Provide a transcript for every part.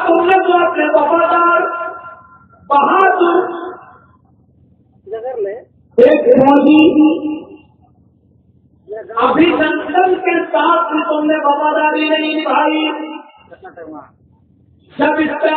تم نے جو اپنے وفادار بہادر ایک فوجی ابھینندن کے ساتھ بھی تم نے وفاداری نہیں نبھائی، جب اس کا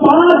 5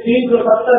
370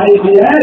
ICS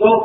2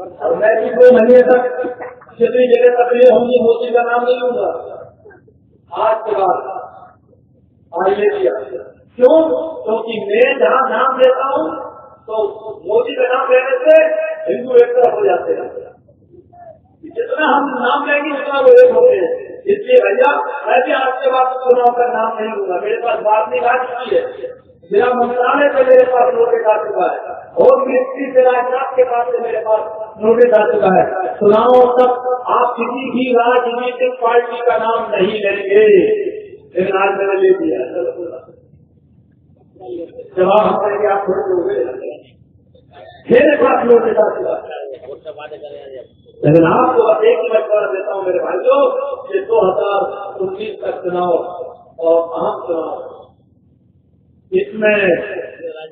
اور میں بھی 2 مہینے تک جتنی جگہ تقریر ہوگی موسی کا نام نہیں لوں گا آج کے بعد آئیے دیا کیوں؟ کیونکہ میں جہاں نام لیتا ہوں تو موسی کا نام لینے سے ہندو ایک طرف ہو جاتے ہیں، جتنا ہم نام لیں گے اتنا وہ ایک ہوتے ہیں۔ اس لیے بھیا میں بھی آج کے بعد چناؤ کا نام نہیں لوں گا، میرے پاس بات نہیں آ چکی ہے، میرا منترالیہ سے میرے پاس نوٹس آ چکا ہے اور منسٹری سے راجناتھ کے پاس سے میرے پاس نوٹس آ چکا ہے، چناؤ تک آپ کسی بھی راجنیتک پارٹی کا نام نہیں لیں گے، لیکن آج میں نے لے دیا جواب ہمارے لیے آپ تھوڑے ہو گئے میرے پاس نوٹس آ چکا ہے، لیکن آپ کو ایک ہی مشورہ دیتا ہوں میرے بھائیوں کہ 2019 تک چناؤ اور اہم چناؤ، اس میں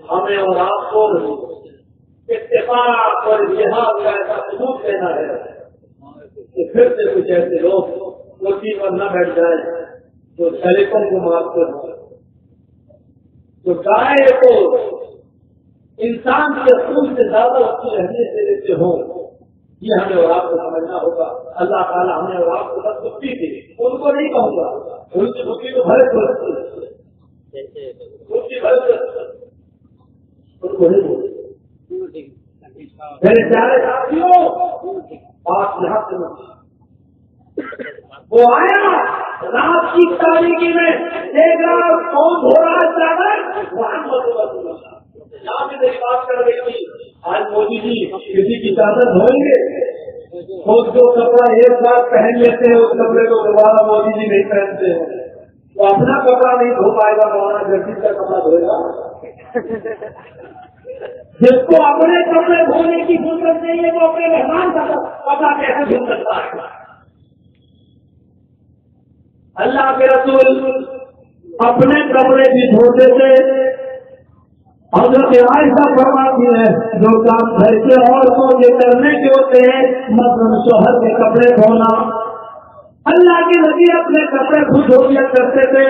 ہمیں اور آپ کو اتفاق اور اتحاد کا ایسا ثبوت دینا ہے کہ پھر سے کچھ ایسے لوگ کرسی پر نہ بیٹھ جائیں جو دلتوں کو مارتے ہوں، جو گائے کو انسان کے خون سے زیادہ اس کی اہمیت سے دیتے ہوں، یہ ہمیں اور آپ کو سمجھنا ہوگا۔ اللہ تعالیٰ ہمیں اور آپ کو بس چھٹی تھی، ان کو نہیں کہوں گا، ان کی چھٹی تو بھرے کو میرے پیارے ساتھیوں، آپ یہاں سے وہ آیا رات کی تاریخی میں دیکھ رہا کون ہو رہا ہے یہاں بھی میری بات کر رہی تھی، آج مودی جی کسی کی چادر دھوئیں گے، خود جو کپڑا ایک بار پہن لیتے ہیں اس کپڑے کو دوبارہ مودی جی نہیں پہنتے ہیں، تو اپنا کپڑا نہیں دھو پائے گا، مولانا جگدیش کا کپڑا دھوئے گا۔ جس کو اپنے کپڑے دھونے کی ضرورت نہیں ہے وہ اپنے مہمان کا کپڑا کیسے دھو سکتا ہے؟ اللہ کے رسول اپنے کپڑے بھی دھوتے تھے، حضرت عائشہ فرماتی ہے جو کام گھر کے عورتوں کے کرنے کے ہوتے ہیں مثلاً شوہر کے کپڑے دھونا، اللہ کے نبی اپنے کپڑے خود دھو دیا کرتے تھے۔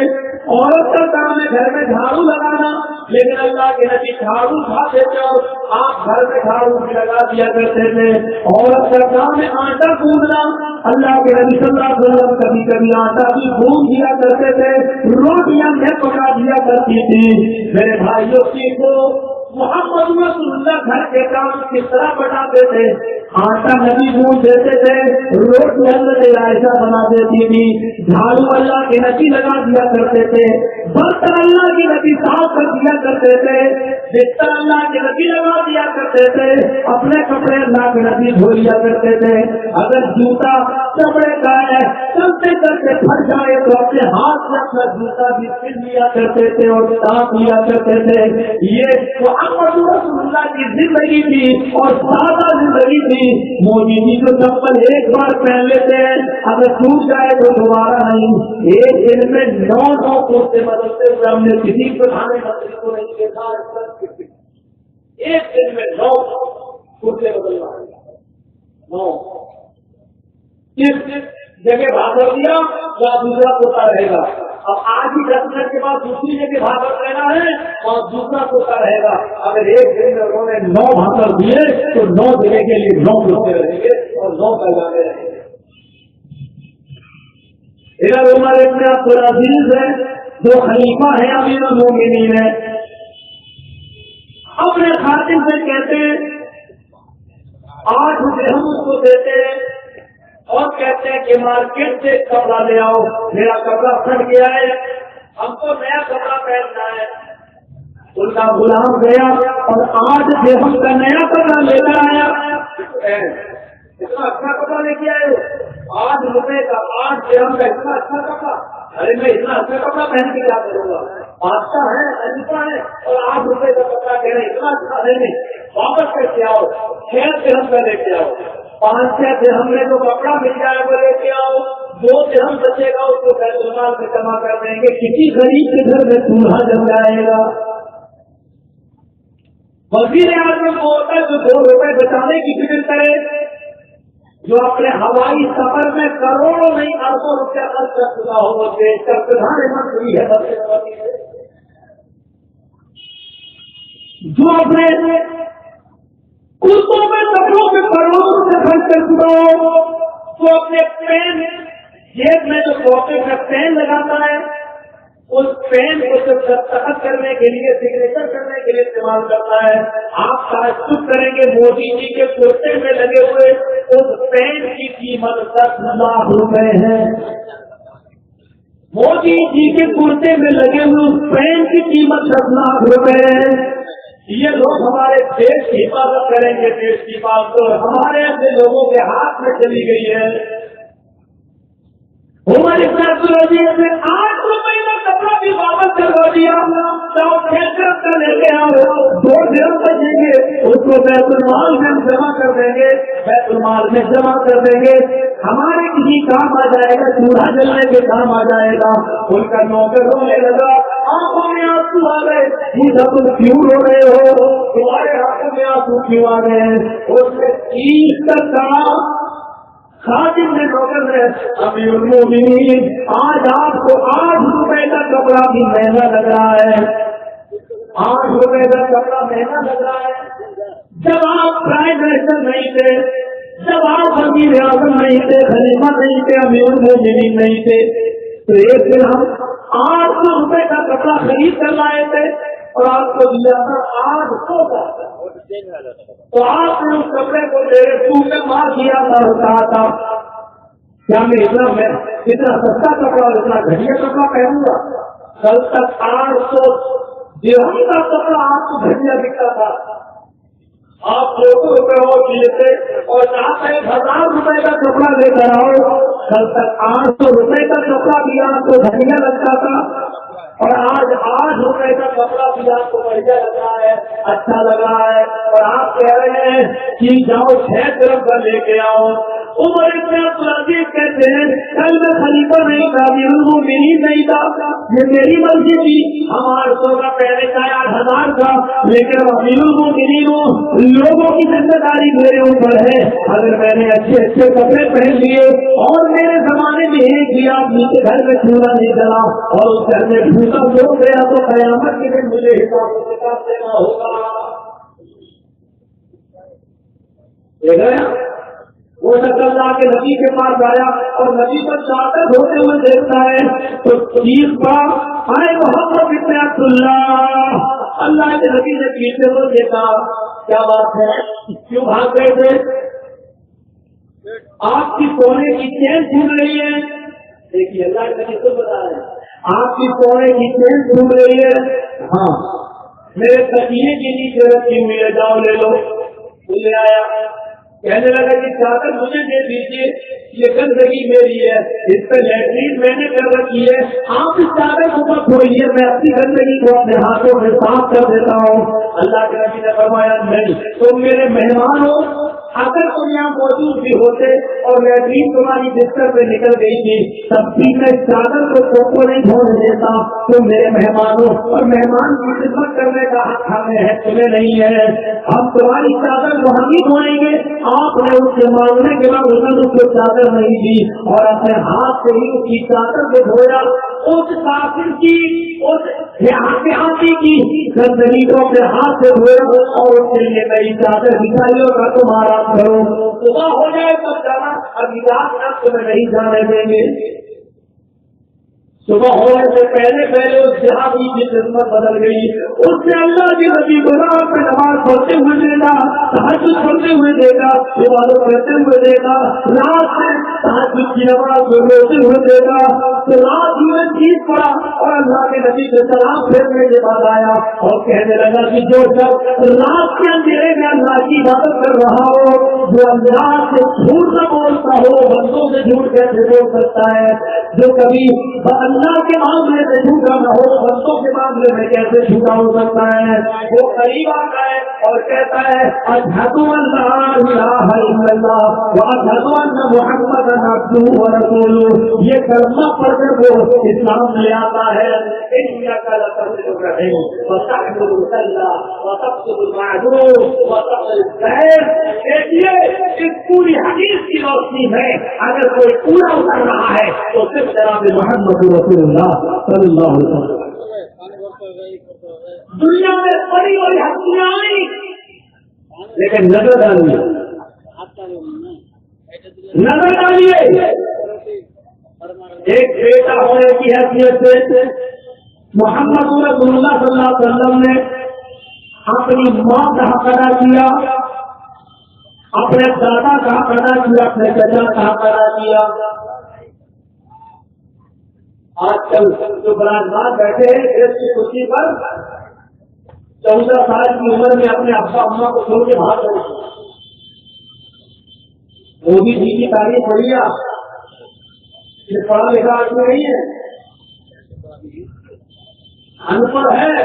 عورت کا کام ہے گھر میں جھاڑو لگانا، لیکن اللہ کے نبی جھاڑو کھاتے تھے اور آپ گھر میں جھاڑو بھی لگا دیا کرتے تھے۔ عورت کا کام ہے آٹا گوندنا، اللہ کے نبی صلی اللہ علیہ وسلم کبھی کبھی آٹا بھی گوند دیا کرتے تھے، روٹیاں میں پکا دیا کرتی تھی۔ میرے بھائیوں کی کو محمد رسول اللہ گھر کے کام کس طرح بٹاتے تھے؟ آٹا نبی گوند دیتے تھے، روٹی حضرت عائشہ بنا دیتی تھی، جھاڑو اللہ کے نبی لگا دیا کرتے تھے، برتن اللہ کے نبی صاف کر دیا کرتے تھے، بستر اللہ کے نبی لگا دیا کرتے تھے، اپنے کپڑے اللہ کے نبی دھو لیا کرتے تھے۔ اگر جوتا چمڑے کا ہے چلتے چلتے پھٹ جائے تو اپنے ہاتھ سے اپنا جوتا بھی سل لیا کرتے تھے اور ڈانپ لیا کرتے تھے۔ یہ محمد رسول اللہ کی زندگی تھی اور سادہ زندگی تھی۔ مودی جی جو چپل ایک بار پہن لیتے ہیں اگر ٹوٹ جائے تو دوبارہ نہیں، ایک دن میں 9 کوٹے بدلتے ہوئے ہم نے کسی پردھان منتری کو نہیں دیکھا، ایک دن میں 9 کوٹے بدلنا 9 کس جگہ بھاگر دیا یا دوسرا کوٹا رہے گا۔ اب آج ہی 10 منٹ کے بعد دوسری جگہ بھاگر رہنا ہے اور دوسرا کوٹا رہے گا۔ اگر ایک دن میں انہوں نے 9 بھاگر دیے تو 9 جگہ کے لیے 9 کوٹے رہیں گے اور 9 پیغامے رہیں گے۔ ادھر عمر ابن عبدالعزیز ہے جو خلیفہ ہے امیر المومنین ہے، اپنے خادم سے کہتے ہیں 8 درہم اس کو دیتے ہیں اور کہتے ہیں کہ مارکیٹ سے کپڑا لے آؤ، میرا کپڑا پھٹ گیا ہے، ہم کو نیا کپڑا پہننا ہے۔ ان کا غلام گیا اور 8 درہم کا نیا کپڑا لے کر آیا۔ اتنا اچھا کپڑا لے کے آئے 8 روپے کا 8 درہم کا اتنا اچھا کپڑا، ارے میں اتنا اچھا کپڑا پہن کے کیا کروں گا؟ بادشاہ ہے خلیفہ ہے اور 8 روپے کا کپڑا کہہ رہے اتنا اچھا ہے نہیں، واپس کر کے آؤ، 6 درہم کا لے کے آؤ، 5-6 درہم میں جو کپڑا مل جائے وہ لے کے آؤ، 2 درہم بچے گا اس کو بیت المال میں جمع کر دیں گے، کسی غریب کے گھر میں چولہا جل جائے گا۔ وزیر اعظم کو ہوتا ہے جو 2 روپے بچانے کی فکر کرے، جو اپنے ہوائی سفر میں کروڑوں نہیں اربوں روپیہ خرچ کر چکا ہو وہ دیش کا پردھان منتری ہے، جو اپنے کتوں میں کپڑوں میں کروڑوں کر چکا ہو تو اپنے پین جیب میں جو کاپی کا پین لگاتا ہے اس پین کو دستخط کرنے کے لیے سگنیچر کرنے کے لیے استعمال کرتا ہے. آپ تعجب کریں گے مودی جی کے کرتے میں لگے ہوئے اس پین کی قیمت 10 لاکھ روپے ہے. مودی جی کے کرتے میں لگے ہوئے اس پین کی قیمت 10 لاکھ روپے ہے. یہ لوگ ہمارے دیش کی حفاظت کریں گے. دیش کی حفاظت ہمارے ایسے لوگوں کے ہاتھ میں چلی گئی ہے. عمر ابن عبدالعزیز نے 8 روپے کا کپڑا بھی واپس کروا دیا. کا لے کے آؤ 2 دن بچیں گے اس کو بیت المال میں جمع کر دیں گے. بیت المال میں جمع کر دیں گے. ہمارے کسی کام آ جائے گا. چولہا جلنے کے کام آ جائے گا. ان کا نوکر رونے لگا. آنکھوں میں آنسو آ گئے. تم کیوں رو رہے ہو؟ تمہارے ہاتھوں میں آنسو کیوں آ گئے؟ اس نے 30 تک کہا. خادم نے نوکر نے امیر المومنین آج آپ کو 8 روپے کا کپڑا بھی مہنگا لگ رہا ہے. 8 روپے کا کپڑا مہنگا لگ رہا ہے. جب آپ پرائم منسٹر نہیں تھے, جب آپ وزیر اعظم نہیں تھے, خلیفہ نہیں تھے, امیر المومنین نہیں تھے, تو ایک دن ہم 800 روپے کا کپڑا خرید کر لائے تھے اور آپ کو دیا تھا 800 کا. تو آپ نے اس کپڑے کو میرے سو میں مار دیا تھا اور کہا تھا کیا میں اتنا سستا کپڑا اور اتنا گھٹیا کپڑا پہنوں گا؟ کل تک 800 درہم کا کپڑا آپ کو گھٹیا دکھتا تھا. آپ 200 روپے اور دیے تھے اور آپ 1000 روپے کا کپڑا لے کر آؤ. کل تک 800 روپے کا کپڑا بھی آپ کو گھٹیا لگتا تھا اور آج 8 روپے کا کپڑا بھی آپ کو بڑھیا لگ رہا ہے, اچھا لگ رہا ہے. اور آپ کہہ رہے ہیں کہ جاؤ 6 درہم کا لے کے آؤ. عمر ابن عبدالعزیز کہتے ہیں کل میں خلیفہ نہیں تھا, امیر المومنین نہیں تھا, یہ میری مرضی تھی. ہم 800 کا پہلے کا 8000 کا, لیکن امیر المومنین لوگوں کی ذمہ داری میرے اوپر ہے. اگر میں نے اچھے اچھے کپڑے پہن لیے اور میرے زمانے میں ایک بھی آدمی کے گھر میں چولہا نہیں چلا اور اس گھر میں بھوکا ہو گیا تو قیامت کے دن مجھے حساب و کتاب دینا ہوگا. دیکھ رہے ہیں وہ شخص اللہ کے نبی کے پاس آیا اور نبی پر چادر ہوتے ہوئے دیکھتا ہے تو چیز پر آئے محمد ابن عبداللہ, اللہ کے نبی نے پیچھے کو دیکھا. کیا بات ہے, کیوں بھاگ گئے تھے؟ آپ کی سونے کی چین چھوٹ رہی ہے. دیکھیے اللہ کے نبی کو بتا رہے ہیں آپ کی سونے کی چین چھوٹ رہی ہے. ہاں میرے تکیے کی نیچے رکھی ہوئی ہے, جاؤ لے لو. لے آیا. کہنے لگا کہ چادر مجھے دے دیجیے, یہ گندگی میری ہے, اس پہ لیٹرین میں نے کر رکھی ہے, آپ اس چادر کو مت دھوئیے, میں اپنی گندگی کو اپنے ہاتھوں سے صاف کر دیتا ہوں. اللہ کے نبی نے فرمایا نہیں, تم میرے مہمان ہو. اگر تم یہاں موجود بھی ہوتے اور لیٹرین تمہاری بستر پہ نکل گئی تھی تب بھی میں چادر کو نہیں دھونے دیتا. تم میرے مہمان ہو اور مہمان کی خدمت کرنے کا حق ہمیں ہے, تمہیں نہیں ہے. ہم تمہاری چادر کو ہم ہی دھوئیں گے. آپ نے اس سے مانگنے کے بعد انہوں نے اس کو چادر نہیں دی اور اپنے ہاتھ سے ہی اس کی چادر کو دھویا. اس کافر کی اس دیہاتی کی گندگی کو اپنے ہاتھ سے دھویا اور اس کے لیے نئی چادر بچھائیوں کا تمہارا کرو. صبح ہو جائے تو جانا, ابھی رات تک تمہیں نہیں جانے دیں گے. صبح ہونے سے پہلے اس دیہاتی کی خدمت بدل گئی. اس نے اللہ کے نبی کو رات میں نماز پڑھتے ہوئے دیکھا, تہجد پڑھتے ہوئے دیکھا, عبادت کرتے ہوئے دیکھا, رات میں تہجد کی نماز کو روتے ہوئے دیکھا. تو رات میں چیز پڑا اور اللہ کے نبی سے سلام پھیرنے کے بعد آیا اور کہنے لگا کہ جو شخص رات کے اندھیرے میں اللہ کی عبادت کر رہا ہو, جو اللہ سے جھوٹ نہ بولتا ہو, بندوں سے جھوٹ کیسے بول سکتا ہے؟ جو کبھی اللہ کے معاملے سے جھوٹا نہ ہو, بندوں کے معاملے میں کیسے جھوٹا ہو سکتا ہے؟ وہ قریب آتا ہے اور کہتا ہے اشہد ان لا الہ الا اللہ واشہد ان محمدا عبدہ ورسولہ. یہ کلمہ پڑھ کر وہ اسلام لے آتا ہے. انک لتحمل الرحیم وتحمل الکلہ وتقصد المعدوم وتقضي الخیر. دیکھیے اس پوری حدیث کی روشنی میں اگر کوئی پورا اتر رہا ہے تو صرف جناب محمد رسول اللہ صلی اللہ علیہ وسلم. دنیا میں بڑی بڑی ہستیاں آئی لیکن نظر ڈالی نظر ڈالیے ایک بیٹا ہونے کی حیثیت سے محمد رسول اللہ صلی اللہ علیہ وسلم نے اپنی ماں کا حق ادا کیا، اپنے دادا کا حق ادا کیا، اپنے چچا کا حق ادا کیا۔ آج کل جو براجمان بیٹھے ہیں دیش کی کرسی پر 14 سال کی عمر میں اپنے ابا اما کو چھوڑ کے بھاگ رہے ہیں۔ مودی جی کی تعریف پڑھی آپ، یہ پڑھا لکھا آدمی نہیں ہے، ان پڑھ ہے،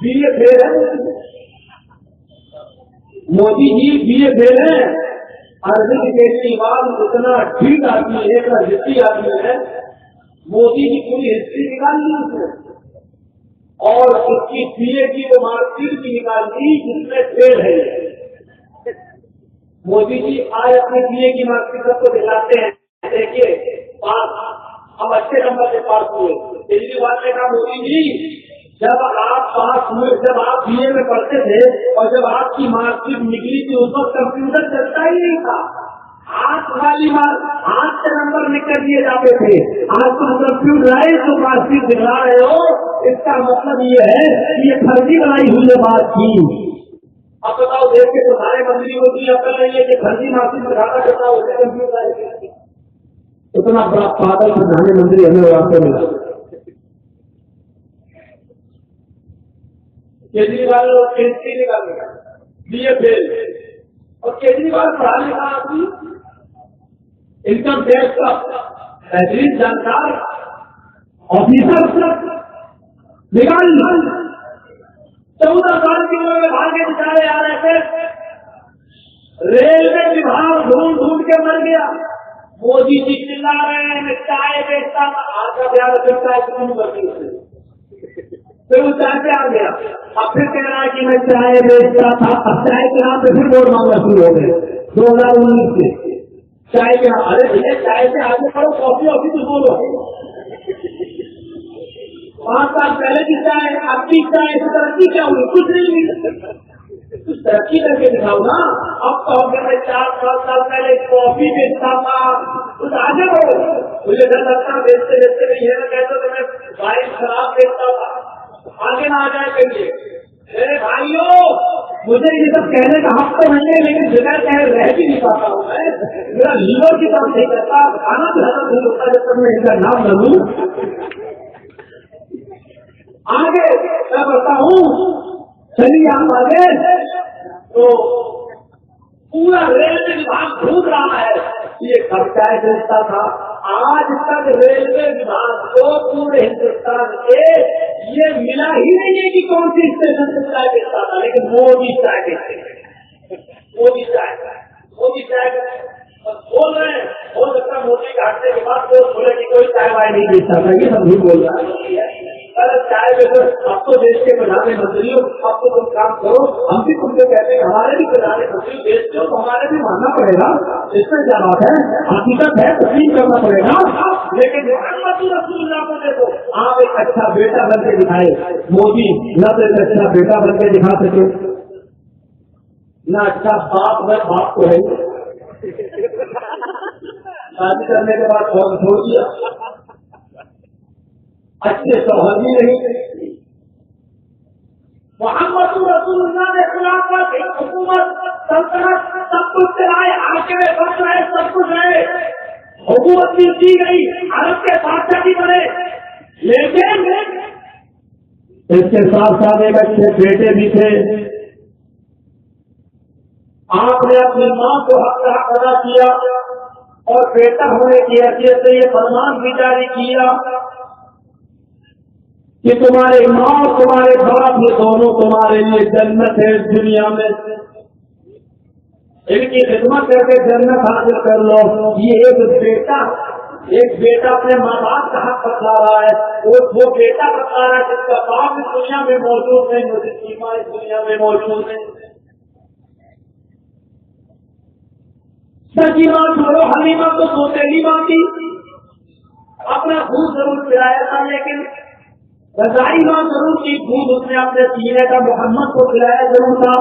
بی اے فیل ہے۔ مودی جی بی اے فیل ہے، اروند کیجریوال اتنا ٹھیک آدمی ہے، اتنا جدی آدمی ہے، مودی کی پوری ہسٹری نکال لی اس نے، اور اس کی بی اے کی وہ مارک شیٹ بھی نکال دی جس میں فیل ہے۔ مودی جی آج اپنے بی اے کی مارک شیٹ سب کو دکھاتے ہیں، دیکھیے پاس، اب اچھے نمبر سے پاس ہوئے۔ کیجریوال نے کہا مودی جی جب آپ پاس ہوئے، جب آپ بی اے میں پڑھتے تھے اور جب آپ کی مارک شیٹ نکلی تھی اس وقت کمپیوٹر چلتا ہی نہیں تھا، ہاتھ والی ہاتھ سے نمبر لکھ کر دیے جاتے تھے، آج تو کمپیوٹرائز جو مارک شیٹ دکھا رہے ہو، اس کا مطلب یہ ہے کہ یہ فرضی بنائی ہوئی ہے بات کی۔ اب بتاؤ دیکھ کے تمہارے منتری کو بھی عقل نہیں ہے کہ فرضی مارک شیٹ دکھانا کرتا ہو اسے کمپیوٹرائز، اتنا بڑا پاگل پردھان منتری ہمیں وہاں سے ملا۔ کیجریوال نکال گیا بی اے فیل، اور کیجریوال پڑھا لکھا آدمی، انکم ٹیکس کا بہترین جانکار آفیسر، نکال 14 سال کی عمر میں بھاگے بچارے آ رہے تھے، ریلوے وبھاگ ڈھونڈ ڈھونڈ کے مر گیا۔ مودی جی چلا رہے ہیں میں چائے بیچتا تھا، آج کا پیار کرتا ہے کیوں کرتی ہے، پھر وہ چائے پہ آ گیا، اب پھر کہہ رہا ہے کہ میں چائے بیچتا تھا، اب چائے کے نام پہ پھر ووٹ مانگنا شروع ہو گئے 2019 سے۔ چائے کے نام، ارے بھیا چائے سے آگے پڑھو، کافی وافی تو بولو۔ 5 سال پہلے کی چائے، اب کی چائے سے ترقی کیا ہوئی؟ کچھ نہیں، کچھ ترقی کر کے دکھاؤ نا۔ اب تو میں 4-5 سال پہلے کافی بیچتا تھا، کچھ آگے بڑھو۔ مجھے ڈر لگتا بیچتے بیچتے نہیں ہے، کہتے تو میں 22 شراب بیچتا تھا، آگے نہ آ جائے کہیے۔ میرے بھائیوں مجھے یہ سب کہنے کا حق تو نہیں ہے، لیکن بغیر کہے رہ بھی نہیں پاتا ہوں میں، میرا لیور کی کام نہیں کرتا، کھانا بھی ختم نہیں ہوتا جب تک میں ان کا نام نہ لوں۔ آگے میں بڑھتا ہوں، چلیے آپ آگے، تو پورا ریلوے وبھاگ ڈھونڈ رہا ہے یہ کب چائے بیچتا تھا۔ آج تک ریلوے وبھاگ کو پورے ہندوستان کے یہ ملا ہی نہیں ہے کہ کون سی اسٹیشن سے چائے بیچتا تھا، لیکن مودی چائے بیچتے، مودی چائے بول رہے ہیں۔ ہو سکتا مودی کے ہٹنے کے بعد تو بولے کہ کوئی چائے وائے نہیں بیچتا تھا، یہ سب بھی بول رہا ہے۔ چائے بیچو، اب تو دیش کے پردھان منتری ہو، اب تو تم کام کرو، ہم بھی تم سے کہتے ہیں ہمارے بھی پردھان منتری بیچتے ہو تو ہمارے بھی ماننا پڑے گا، اس میں کیا بات ہے، حقیقت ہے، تسلیم کرنا پڑے گا۔ لیکن محمد رسول اللہ کو دیکھو، آپ ایک اچھا بیٹا بن کے دکھائے، مودی نہ تو ایک اچھا بیٹا بن کے دکھا سکے، نہ اچھا باپ کو ہے، شادی کرنے کے بعد فوج چھوڑ دیا، اچھے شوہر بھی نہیں۔ محمد رسول اللہ نے خلافت، حکومت، سلطنت سب کچھ چلائے، حاکم فرض رہے، سب کچھ رہے، حکومت بھی دی گئی، عرب کے بادشاہ بھی بنے، لیکن اس کے ساتھ ساتھ ایک اچھے بیٹے بھی تھے۔ آپ نے اپنی ماں کو حق ادا کیا اور بیٹا ہونے کی حیثیت سے یہ فرمان بھی جاری کیا کہ تمہارے ماں اور تمہارے باپ یہ دونوں تمہارے لیے جنت ہے اس دنیا میں، ان کی خدمت کر کے جنت حاصل کر لو۔ یہ ایک بیٹا اپنے ماں باپ کا حق بتا رہا ہے، وہ بیٹا بتا رہا ہے جس کا باپ اس دنیا میں موجود ہے، جس کی ماں اس دنیا میں موجود ہے۔ سچی ماں چھوڑو، حلیمہ تو سوتیلی ماں تھی، اپنا خون ضرور پلایا تھا، لیکن رضائی ماں ضرور کی دودھ اس نے اپنے سینے کا محمد کو کھلایا ضرور تھا،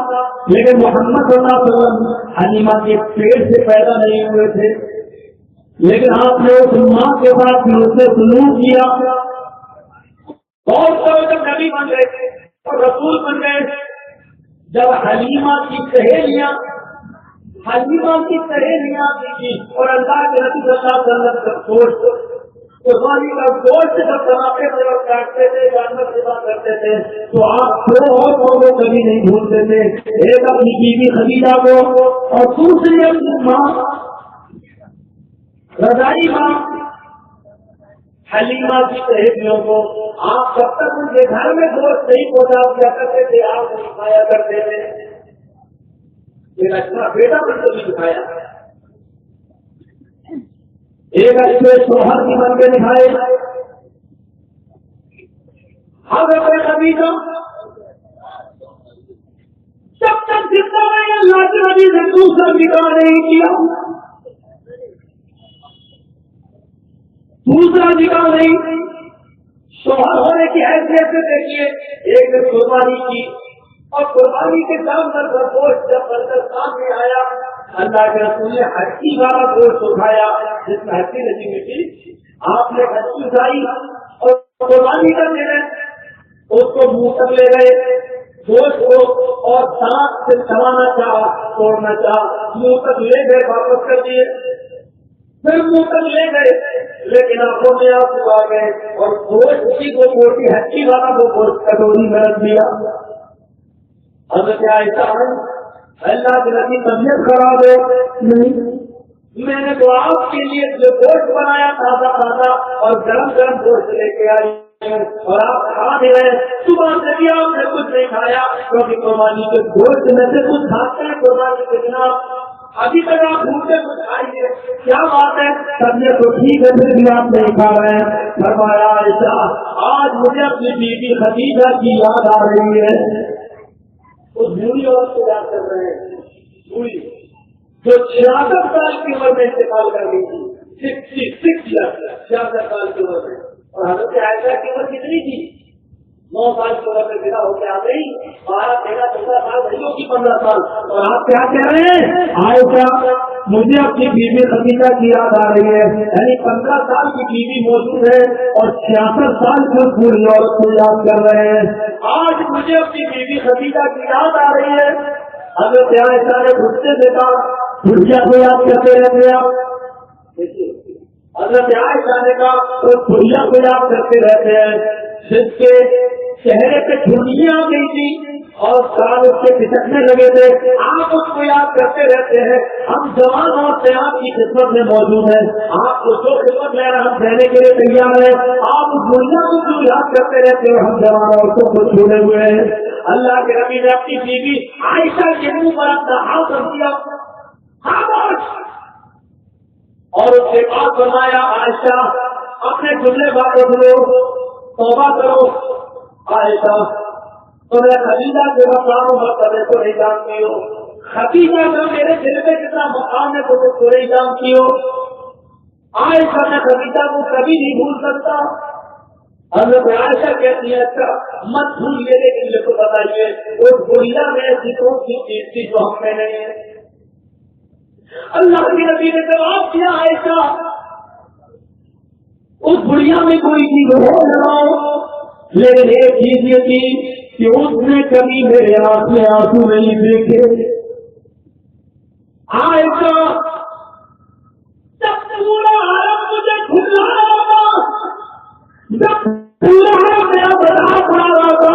لیکن محمد صلی اللہ علیہ وسلم حلیمہ کے پیٹ سے پیدا نہیں ہوئے تھے، لیکن آپ نے اس ماں کے ساتھ اس سے سلوک کیا، بہت سارے جب نبی بن گئے اور رسول بن گئے۔ جب حلیمہ کی سہیلیاں تھی اور اللہ کے نبی صلی اللہ علیہ وسلم کا گوشت، قربانی کا گوشت جب بناتے تھے اور کاٹتے تھے، جانور سیوا کرتے تھے، تو آپ دو اور کو کبھی نہیں بھولتے تھے، ایک اپنی بیوی خدیجہ کو اور دوسری اپنی ماں رضائی ماں حلیمہ کی سہیلیوں کو۔ آپ جب تک ان کے گھر میں گوشت نہیں پہنچا دیا کرتے تھے، آپ نہیں کھایا کرتے تھے، ایک اچھا بیٹا بن کے بھی دکھایا، ایک اچھے شوہر بھی بن کے دکھائے۔ حضرت خدیجہ جب تک زندہ رہے اللہ کے نبی نے دوسرا نکاح نہیں کیا، دوسرا نکاح نہیں، شوہر ہونے کی حیثیت سے دیکھیے، ایک نے قربانی کی اور قربانی کے جانور کا گوشت جب بنکر سامنے آیا، اللہ کے رسول نے ہڈی والا گوشت اٹھایا، جس میں ہڈی لگی ہوئی تھی، آپ نے ہڈی اٹھائی اور قربانی کرنے میں اس کو منہ تک لے گئے گوشت کو، اور دانت سے چبانا چاہا، توڑنا چاہا، منہ تک لے گئے، واپس کر دیے، پھر منہ تک لے گئے، لیکن آنکھوں میں آنسو آ گئے اور گوشت کی وہ موٹی ہڈی والا وہ گوشت کٹوری میں رکھ دیا۔ حضرت عائشہ اللہ کے نبی طبیعت خراب ہے، نہیں، میں نے تو آپ کے لیے جو گوشت بنایا تازہ تازہ اور گرم گرم گوشت لے کے آئی اور آپ کھا دے رہے، صبح سے بھی آپ نے کچھ نہیں کھایا، کیونکہ قربانی کے گوشت میں سے کچھ کھاتے ہیں قربانی کے بنا، ابھی تک آپ بھوکے کچھ کھائیے، کیا بات ہے؟ طبیعت تو ٹھیک ہے پھر بھی آپ نہیں کھا رہے ہیں۔ فرمایا عائشہ آج مجھے اپنی بیوی خدیجہ کی یاد آ رہی ہے، اس بوڑھی عورت کو یاد کر رہے ہیں، بوڑھی جو 66 سال کی عمر میں انتقال کر گئی تھی، 66 سال کی عمر میں، اور حضرت عائشہ کی عمر کتنی تھی؟ 9 سال کی عمر میں بنا ہو کے آ گئی، 12 13 14 سال بھائیوں کی 15 سال، اور آپ کیا کہہ رہے ہیں؟ عائشہ مجھے اپنی بیوی خدیجہ کی یاد آ رہی ہے، یعنی 15 سال کی بیوی موجود ہے اور 66 سال کی بوڑھی عورت کو یاد کر رہے ہیں، آج مجھے اپنی بیوی خدیجہ کی یاد آ رہی ہے۔ حضرت عائشہ نے غصے سے کہا بڑھیا کو یاد کرتے رہتے ہیں، حضرت عائشہ نے کہا وہ بڑھیا کو یاد کرتے رہتے ہیں جس کے چہرے پہ جھرریاں آ گئی تھی اور سال اس کے پھسکنے لگے تھے، آپ اس کو یاد کرتے رہتے ہیں۔ ہم جوان عورتیں آپ کی خدمت میں موجود ہیں، آپ کو جو خدمت لے رہے ہم دینے کے لیے تیار ہیں، آپ اس دنیا کو کیوں یاد کرتے رہتے ہیں؟ ہم جوان عورتوں کو چھوڑے ہوئے ہیں۔ اللہ کے نبی نے اپنی بیوی عائشہ کے منہ پر اپنا ہاتھ رکھ دیا، اور اس کے بعد فرمایا عائشہ اپنے جملے باتوں کو توبہ کرو، عائشہ تمہیں خدیجہ کے مقام و مرتبے کو نہیں جانتی ہو، خدیجہ کا میرے دل میں کتنا مقام ہے تو نہیں جانتی ہو، عائشہ میں خدیجہ کو کبھی نہیں بھول سکتا۔ حضرت عائشہ کہتی ہے اچھا مت بھولیے، لیکن یہ تو بتائیے اس بڑھیا میں ایسی کون سی چیز تھی جو ہم میں نہیں ہے؟ اللہ کے نبی نے جواب دیا عائشہ اس بڑھیا میں کوئی چیز ہو لگاؤ، لیکن ایک چیز یہ تھی کہ اس نے کبھی میرے آنکھ میں آنسو نہیں دیکھے۔ عائشہ جب پورا عالم مجھے کھلا رہا تھا، جب پورا عالم میرا بتا پڑا رہا تھا،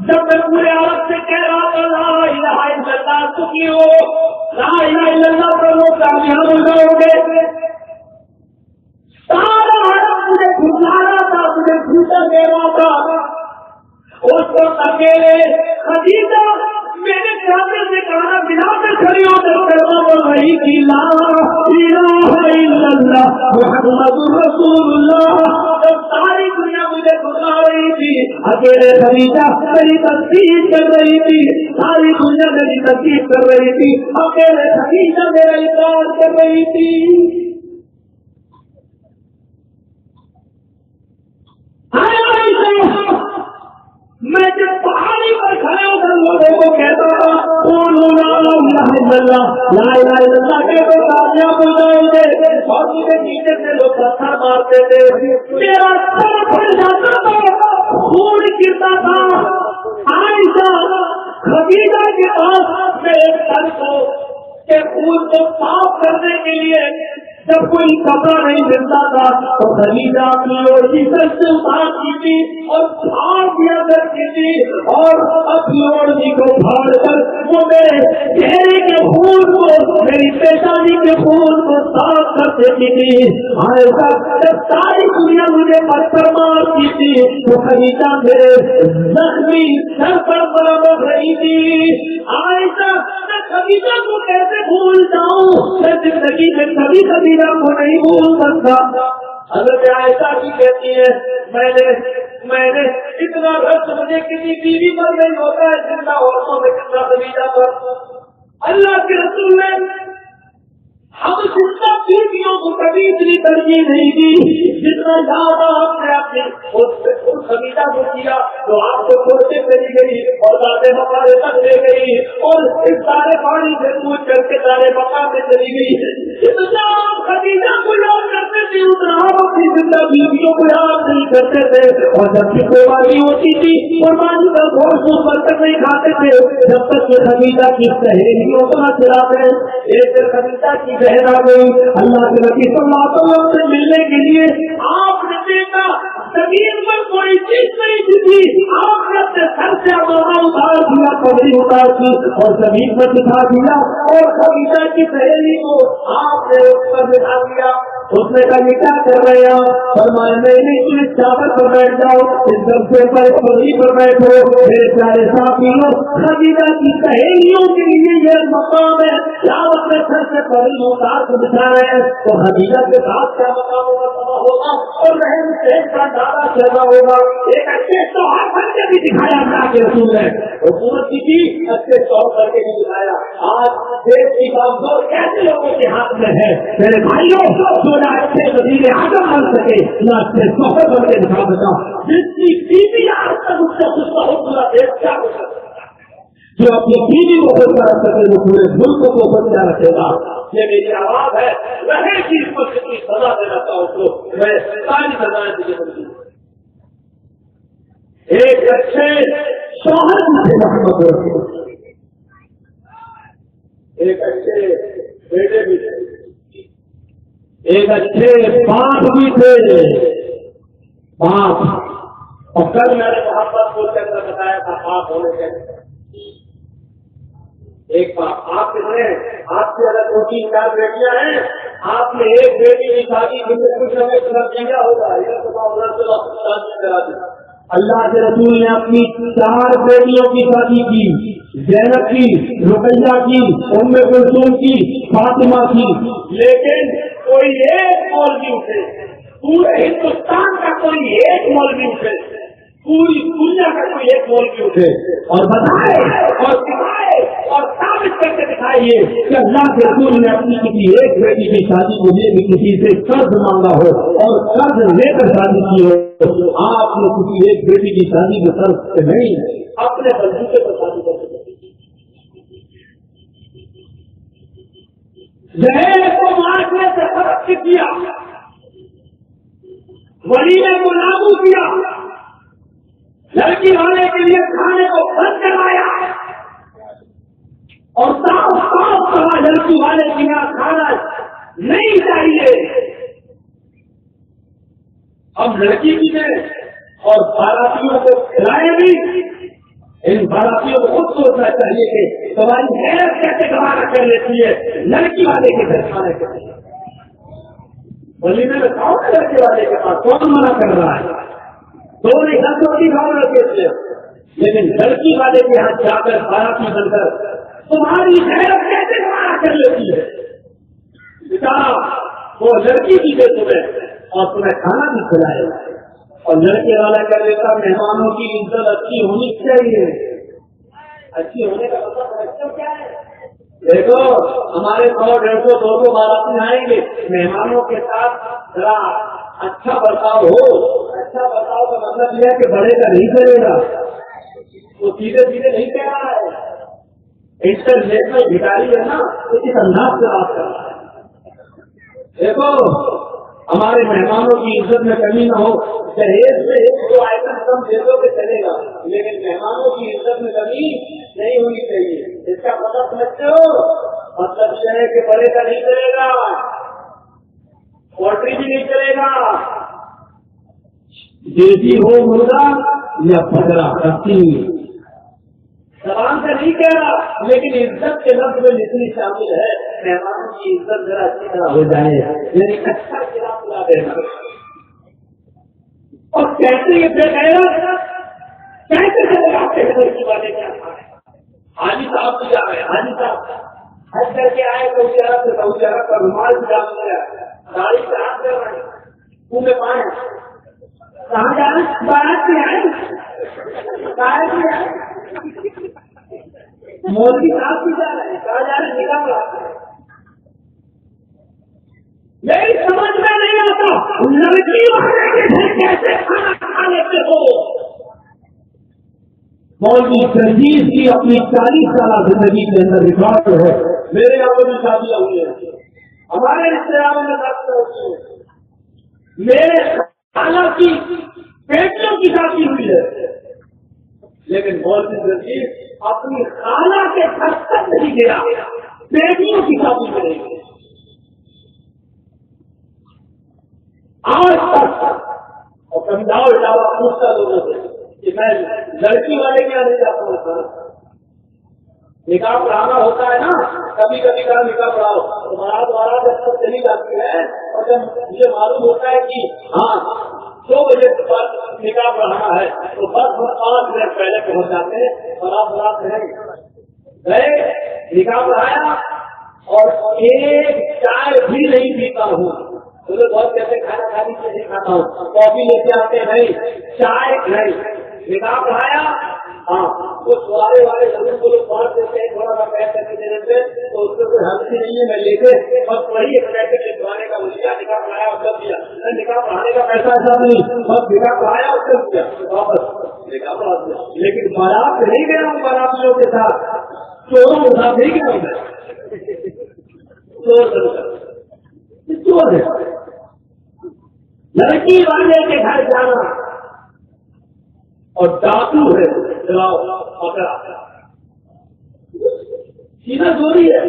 جب میں پورے عالم سے کہہ رہا تھا لا الہ الا اللہ سنی ہو، لا الہ الا اللہ پر لوگ کامیاب ہو جاؤ گے، سارا عالم مجھے کھلا رہا تھا، مجھے جھوٹا دے رہا تھا، اس کو اکیلے خدیجہ میرے چاہتے سے کہا بنا کر کھڑی ہو کر کلمہ بول رہی تھی لا الہ الا اللہ محمد رسول اللہ، جب ساری دنیا مجھے گھسا رہی تھی اکیلے خدیجہ میری تصدیق کر رہی تھی، ساری دنیا میری تصدیق کر رہی تھی، اکیلے خدیجہ میرا انکار کر رہی تھی۔ عائشہ کھڑے ہو کر لوگوں کو کہتا تھا لا الہ الا اللہ، لا الہ الا اللہ کے تو کامیاب ہو جائیں گے، اور مجھے نیچے سے لوگ پتھر مارتے تھے، میرا سر پھٹ جاتا تھا، خون گرتا تھا۔ عائشہ خدیجہ کے پاس میں ایک سر کو کہ خون کو صاف کرنے کے لیے جب کوئی کپڑا نہیں ملتا تھا تو خدیجہ اپنی اوڑھی سر سے اتارتی تھی اور پھاڑ دیا کرتی تھی، اور اپنی اوڑھی کو پھاڑ کر وہ میرے چہرے کے خون کو، میری پیشانی کے خون کو صاف کر دیتی تھی۔ عائشہ جب ساری دنیا مجھے پتھر مارتی تھی تو خدیجہ میرے زخمی سر پر برابر رہی تھی۔ عائشہ میں خدیجہ کو کیسے بھول جاؤں، میں زندگی میں کبھی خدیجہ کو نہیں بھول سکتا۔ حضرت عائشہ کی کہتی ہے میں نے اتنا رشک مجھے کسی بیوی پر نہیں ہوتا ہے جتنا عورتوں میں کتنا خدیجہ پر۔ اللہ کے رسول نے ہم جتنا بیویوں کو کبھی اتنی ترجیح نہیں دی جتنا زیادہ آپ نے اپنی خدیجہ کو کیا، جو آپ کو چھوڑتے چلی گئی اور دادے مکارے تک لے گئی اور اس سارے پانی سے پوچھ کر کے سارے مکان میں چلی گئی۔ جتنا آپ خدیجہ کو یاد کرتے تھے اتنا آپ اپنی زندہ بیویوں کو یاد نہیں کرتے تھے، اور جب کی قربانی ہوتی تھی قربانی کا گوشت برتن نہیں کھاتے تھے جب تک کہ خدیجہ کی سہیلیوں کو نہ چلاتے۔ ایک دن خدیجہ کی بہن آ گئی، اللہ کے نبی صلی اللہ علیہ وسلم سے ملنے کے لیے، آپ نے دیکھا زمین پر کوئی چیز نہیں تھی، آپ نے اپنے سر سے امامہ اتار دیا، پگڑی اتار دی اور زمین پر دکھا دیا، اور خدیجہ کی سہیلی کو آپ نے اس پر دکھا دیا۔ اس نے کہا یہ کیا کر رہے ہیں؟ فرمایا نہیں اس چادر پر بیٹھ جاؤ، اس گمچے پر اس پگڑی پر بیٹھو، میرے پیارے ساتھیوں خدیجہ کی سہیلیوں کے لیے یہ مقام ہے کہ آپ اپنے سر سے پگڑی اتار کر دکھا رہے ہیں، تو خدیجہ کے ساتھ کیا مقام ہوگا اور رحم سے کا دادا چلنا ہوگا۔ ایک اچھے شوہر بن کے بھی دکھایا اللہ کے رسول نے، حکومت کی تھی اچھے شوہر بن کے بھی دکھایا۔ آج دیش کی کامزور کیسے لوگوں کے ہاتھ میں ہے میرے بھائیوں، جو نہ اچھے وزیر اعظم بن سکے نہ اچھے شوہر بن کے دکھا سکا، جس کی بیوی آج تک اس سے غصہ ہو پورا دیش کیا ہو سکتا، جو اپنی بیوی کو خود کر سکے وہ پورے ملک کو خود کیا رکھے گا۔ یہ میری آواز ہے، رہے کی اس پر کتنی سزا دینا چاہوں تو میں ساری سزائیں تجھے بنتی ہوں۔ ایک اچھے شوہر سے محبت رکھو، ایک اچھے بیٹے بھی تھے، ایک اچھے باپ بھی تھے، باپ۔ اور کل میں نے محبت کو چندر بتایا تھا باپ ہونے کے ایک باپ۔ آپ کتنے آپ کی اگر 2-3-4 بیٹیاں ہیں، آپ نے ایک بیٹی کی شادی جن سے کچھ نہ کچھ کیا ہوگا، شادی کرا دی۔ اللہ کے رسول نے اپنی 4 بیٹیوں کی شادی کی، زینب کی، رقیہ کی، ام کلثوم کی، فاطمہ کی، لیکن کوئی ایک مولوی اٹھے، پورے ہندوستان کا کوئی ایک مولوی اٹھے، پوری دنیا کا کوئی ایک مولوی اٹھے اور بتائے اور سکھائے اور ثابت کر کے دکھائیے کہ اللہ کے رسول نے اپنی کسی ایک بیٹی کی شادی کے لیے بھی کسی سے قرض مانگا ہو اور قرض لے کر شادی کی ہو۔ آپ نے کسی ایک بیٹی کی شادی میں قرض سے نہیں، اپنے بلبوتے پر شادی کر سکتے۔ جہیز کو معاشرے سے فرق کیا، ولیمے کو لاگو کیا، لڑکی والے کے لیے کھانے کو بند کروایا اور صاف صاف کہا لڑکی والے کے لیے کھانا نہیں چاہیے۔ اب لڑکی کی دیں اور باراتیوں کو کھلائے بھی، ان باراتیوں کو خود سوچنا چاہیے کہ تمہاری حیرت کیسے گوارا کر لیتی ہے لڑکی والے کے گھر کھانے کے لیے۔ ولیمے میں کون ہے لڑکے والے کے پاس؟ کون منع کر رہا ہے؟ تو نہیں گھر روٹی کھاؤ لڑکے سے، لیکن لڑکی والے کے یہاں جا کر باراتی بن کر تمہاری حیرت کیسے گوارا کر لیتی ہے؟ بیچارہ وہ لڑکی کی دے تمہیں اور تمہیں کھانا بھی کھلائے، اور لڑکے والا کر لیتا مہمانوں کی عزت اچھی ہونی چاہیے۔ اچھی ہونے کا مطلب کیا ہے؟ دیکھو ہمارے 100-150 200 باراتی آئیں گے، مہمانوں کے ساتھ ذرا اچھا برتاؤ ہو۔ اچھا برتاؤ کا مطلب یہ ہے کہ بڑے کا نہیں کرے گا، وہ سیدھے سیدھے نہیں کہہ رہا ہے، انٹرنیشنل بھکاری ہے نا، تو اس انداز سے بات کر رہا ہے۔ دیکھو ہمارے مہمانوں کی عزت میں کمی نہ ہو، جہیز میں ایک دو آئٹم کم دے دو کہ چلے گا، لیکن مہمانوں کی عزت میں کمی نہیں ہونی چاہیے۔ اس کا مطلب سمجھتے ہو؟ مطلب یہ ہے کہ بڑے کا نہیں چلے گا، پولٹری بھی نہیں چلے گا، دیسی ہو مرغا یا بکرا کسی زبان سے نہیں کہہ رہا، لیکن عزت کے لفظ میں جتنی شامل ہے، مہمانوں کی عزت ذرا اچھی طرح ہو جائے، یعنی اچھا کھلا پلا دینا۔ اور کیسے یہ بے غیرت کیسے چلے آتے ہیں کی باتیں کیا؟ حاجی صاحب بھی جا رہے ہیں، حاجی صاحب حج کر کے آئے تو چہرہ سے بہت چہرہ کا رومال بھی ڈال دیا، گاڑی سے ہاتھ کر رہے ہیں، منہ میں پائے کہاں جا رہے ہیں؟ بارات میں آئے، بارات میں آئے، مولوی صاحب بھی جا رہے ہیں، کہاں جا رہے ہیں؟ نکاح پڑھا۔ میری سمجھ میں نہیں آتا لڑکی والے کے گھر کیسے کھانا کھا لیتے ہو؟ مولوی ترجیح کی اپنی 40 سالہ زندگی کے اندر ریکارڈ ہے، میرے یہاں بھی شادیاں ہوئی ہیں، ہمارے رشتے داروں میں شادیاں ہوتی ہیں، میرے خالہ کی بیٹیوں کی شادی ہوئی ہے، لیکن مولوی ترجیح اپنی خالہ کے گھر تک نہیں گیا، بیٹیوں کی شادی کرے گی آج تک۔ اور سمجھاؤ علاوہ پوچھتا لوگوں سے کہ میں لڑکی والے کیا نہیں جاتا ہوں، نکاح پڑھانا ہوتا ہے نا، کبھی کبھی کا نکاح پڑھاؤ تو بارات جب تک چلی جاتی ہے، اور جب مجھے معلوم ہوتا ہے کہ ہاں 2 بجے بعد نکاح پڑھانا ہے تو بس 5 منٹ پہلے پہنچ جاتے ہیں، برات گئے نکاح پڑھایا اور ایک چائے بھی نہیں پیتا ہوں، بہت کہتے کھانا کھانے سے نہیں کھاتا ہوں، کافی لے کے آتے نہیں، چائے نہیں، نکاح پڑھایا ہاں وہ سوارے والے ضرور کو لوگ پہنچ دیتے ہیں، تھوڑا سا پیسے دے دیتے تو اس میں کوئی ہلکی نہیں ہے، میں لے کے بس وہی ایک پیسے لکھوانے کا مجھے نکاح پڑھایا اور کر دیا، نکاح پڑھانے کا پیسہ ایسا نہیں، بس نکاح پڑھایا اور کر دیا واپس نکاح پڑھا دیا، لیکن بارات نہیں گیا ہوں، باراتیوں کے ساتھ چوروں کے ساتھ نہیں گیا ہوں، چور ہے لڑکی والے کے گھر جانا اور ڈاکو ہے، چلاؤ پکڑا سیدھا چوری ہے۔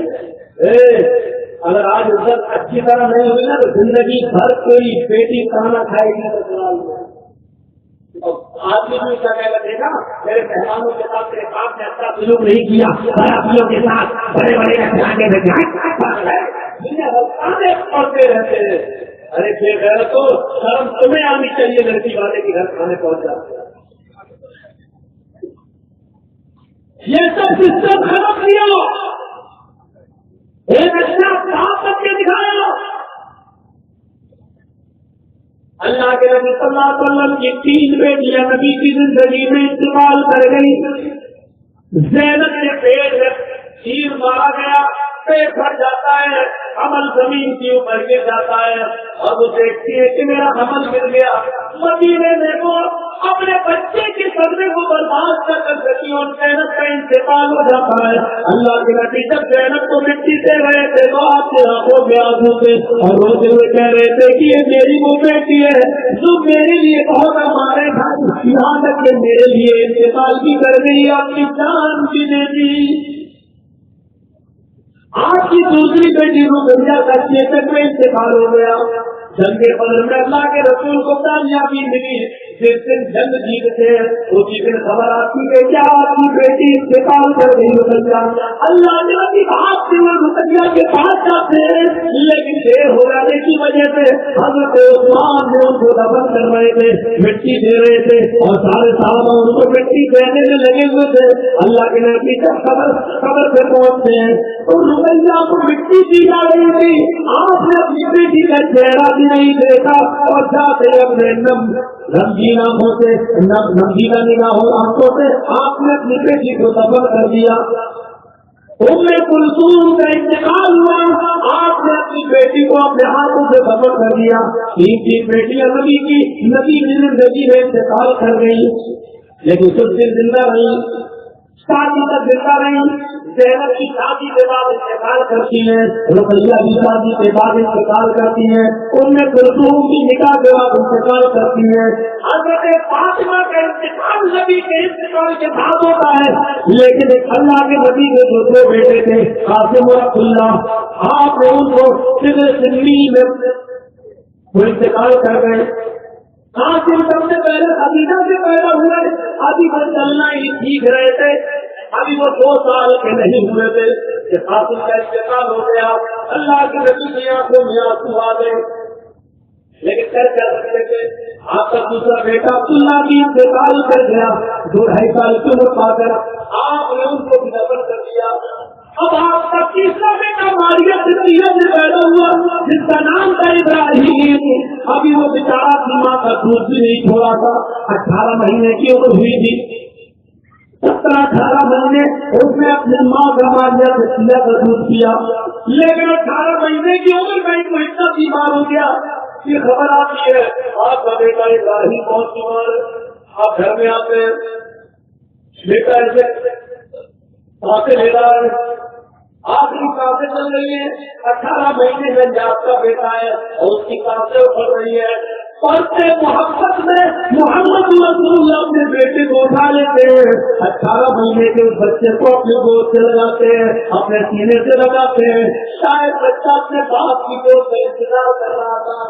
اگر آج عزت اچھی طرح نہیں ہوئی نا تو زندگی بھر کوئی بیٹی کھانا کھائے گی تو چلا لیا، آدمی بھی کیا کہہ رہے گا میرے مہمانوں کے ساتھ میرے باپ نے اچھا سلوک نہیں کیا، براتیوں کے ساتھ بڑے بڑے پڑتے رہتے ہیں۔ ارے بے غیرت تو شرم تمہیں آنی چاہیے، لڑکی والے کے گھر کھانے پہنچ جاتے ہیں، یہ سب سسٹم ختم کیا، ایک اچھا صاف کر کے دکھایا۔ اللہ کے نبی صلی اللہ علیہ وسلم کی 3 بیٹیاں نبی کی زندگی میں انتقال کر گئی، زینب کے پیٹ میں تیر مارا گیا، پیٹ پھٹ جاتا ہے، حمل زمین کے اوپر گر جاتا ہے اور وہ دیکھتی ہے کہ میرا حمل گر گیا، مدینے میں وہ اپنے بچے کے صدمے کو برداشت کر سکی اور زینب کا انتقال ہو جاتا ہے۔ اللہ کے نبی جب زینب کو مٹی دے رہے تھے تو آپ کی آنکھوں میں آنسو تھے اور روتے ہوئے کہہ رہے تھے کہ یہ میری وہ بیٹی ہے جو میرے لیے بہت ہمارے گھر، یہاں تک کہ میرے لیے انتقال بھی کر گئی، اپنی جان بھی دے دی۔ آپ کی دوسری بیٹی رقیہ کا چیتک میں انتقال ہو گیا، جنگ بدر میں اللہ کے رسول کو کامیابی ملی، جس دن جنگ جیتے اسی دن خبر آتی ہے کیا آپ کی بیٹی انتقال کر گئی رقیہ۔ اللہ نے ابھی آپ سے وہ رقیہ کے پاس جاتے ہیں، لیکن دیر ہو جانے کی وجہ سے حضرت عثمان نے ان کو دفن کر رہے تھے، مٹی دے رہے تھے اور سارے صحابہ ان کو مٹی دینے میں لگے ہوئے تھے۔ اللہ کے نبی جب خبر سے پہنچتے ہیں تو رقیہ کو مٹی دی جا رہی تھی، آپ نے اپنی بیٹی کا چہرہ بھی نہیں دیکھا اور جاتے اپنے رنگین آنکھوں سے نمگینا نگاہوں آنکھوں سے آپ نے اپنی بیٹی کو دفن کر دیا۔ ام کلثوم کا انتقال ہوا، آپ نے اپنی بیٹی کو اپنے ہاتھوں سے دفن کر دیا۔ 3 بیٹیاں نبی کی زندگی میں انتقال کر گئی۔ لیکن کچھ دن زندہ رہی، شادی تک زندہ رہی. زینب کی شادی کے بعد انتقال کرتی ہیں، رقیہ کی شادی کے بعد انتقال کرتی ہیں، ام کلثوم کی نکاح کے بعد انتقال کرتی ہیں. حضرت فاطمہ کا انتقال نبی کے انتقال کے بعد ہوتا ہے. لیکن اللہ کے نبی کے جو دو بیٹے تھے قاسم اور عبداللہ، آپ نے ان کو سدر سنی میں وہ انتقال کر گئے. قاسم سب سے پہلے خدیجہ سے پیدا ہوئے، ابھی وہ چلنا ہی سیکھ رہے تھے، ابھی وہ 2 سال کے نہیں ہوئے تھے کہ قاسم کا انتقال ہو گیا. اللہ کی نبی کی آنکھوں میں آنسو آ گئے. لیکن کر سکتے تھے. آپ کا دوسرا بیٹا عبداللہ بھی انتقال کر گیا 2-2.5 سال کی عمر پا کر. آپ نے ان کو بھی دفن کر دیا. اب آپ کا تیسرا بیٹا ماریہ صدیقہ سے پیدا ہوا جس کا نام تھا ابراہیم. ابھی وہ بیچارہ کی ماں کا دودھ بھی نہیں چھوڑا تھا، 18 مہینے کی عمر ہوئی تھی. 17-18 مہینے اس نے اپنی ماں کا ماریہ صدیقہ کا دودھ پیا. لیکن 18 مہینے کی عمر میں ایک مہینہ بیمار ہو گیا. یہ خبر آتی ہے آپ کا بیٹا ابراہیم بہت بیمار ہے. آپ گھر میں آتے ہیں، بیٹا ایسے سانسیں لے رہا ہے، آخری سانسیں چل رہی ہیں. 18 مہینے میں آپ کا بیٹا ہے اور اس کی سانسیں اٹھ رہی ہے. پڑھتے محبت میں محمد رسول اللہ اپنے بیٹے کو اٹھا لیتے ہیں. 18 مہینے کے اس بچے کو اپنے گود سے لگاتے ہیں، اپنے سینے سے لگاتے ہیں. شاید بچہ اپنے باپ کی گود سے انتظار کر رہا تھا.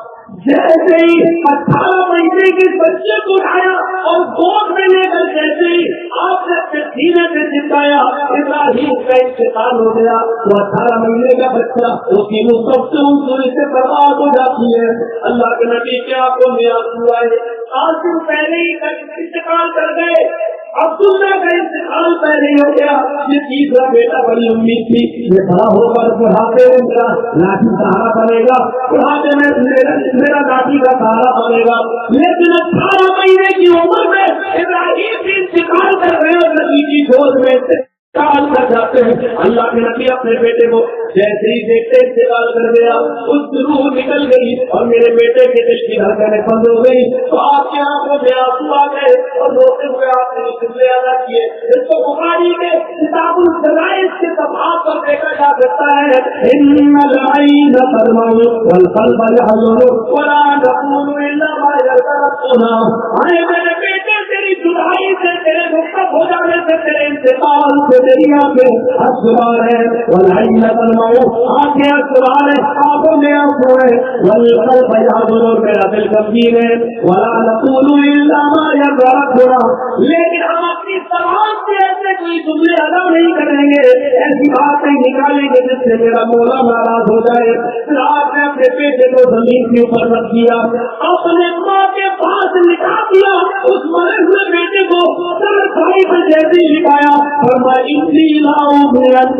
جیسے ہی 18 مہینے کے بچے کو اٹھایا اور گود میں لے کر جیسے ہی آپ نے اپنے سینے سے چپکایا، ابراہیم کا انتقال ہو گیا. وہ 18 مہینے کا بچہ وہ تینوں سب سے برباد ہو جاتی ہے. اللہ کے نبی کے آنکھوں میں آنسو آئے. قاسم پہلے ہی انتقال کر گئے، عبداللہ کا انتقال پہلے ہی ہو گیا. یہ تیسرا بیٹا بڑی امید تھی، یہ بڑا ہوگا بڑھاپے میں میرا لاٹھی سہارا بنے گا، بڑھاپے میں میرا لاٹھی کا سہارا بنے گا. لیکن 18 مہینے کی عمر میں ابراہیم بھی انتقال کر رہے اور نبی کی گود میں انتقال کر جاتے ہیں. اللہ کے نبی اپنے بیٹے کو جیسے ہی دیکھتے انتقال کر گیا، اس روح نکل گئی اور میرے بیٹے کے دل کی دھڑکنیں بند ہو گئی. تو آپ کے آنکھوں میں آنسو آ گئے اور روتے ہوئے آپ نے شکریہ ادا کیے. اس کو بخاری کے کتاب الجنائز کے صفحات پر دیکھا جا سکتا ہے. ان العین تدمع والقلب يحزن ولا نقول الا ما يرضى ربنا. اے میرے بیٹے، تیری جدائی سے، تیرے رخصت ہو جانے سے، تیرے انتقال سے میری آنکھیں اسرار ہے. والعین تدمع، آنکھیں اسرار ہے، آنکھوں میں آنسو ہے. والقلب يحزن، میرا دل غمگین ہے. ولا نقول الا ما يرضى ربنا، لیکن ہم اپنی زبان سے ایسے کوئی جملے ادا نہیں کریں گے، ایسی باتیں نکالیں گے جس سے میرا مولا ناراض ہو جائے. آپ نے اپنے بیٹے کو زمین کے اوپر رکھ دیا، اپنے ماں کے پاس لٹا دیا. اس مرے ہوئے بیٹے کو بھائی پر جیسے ہی لٹایا،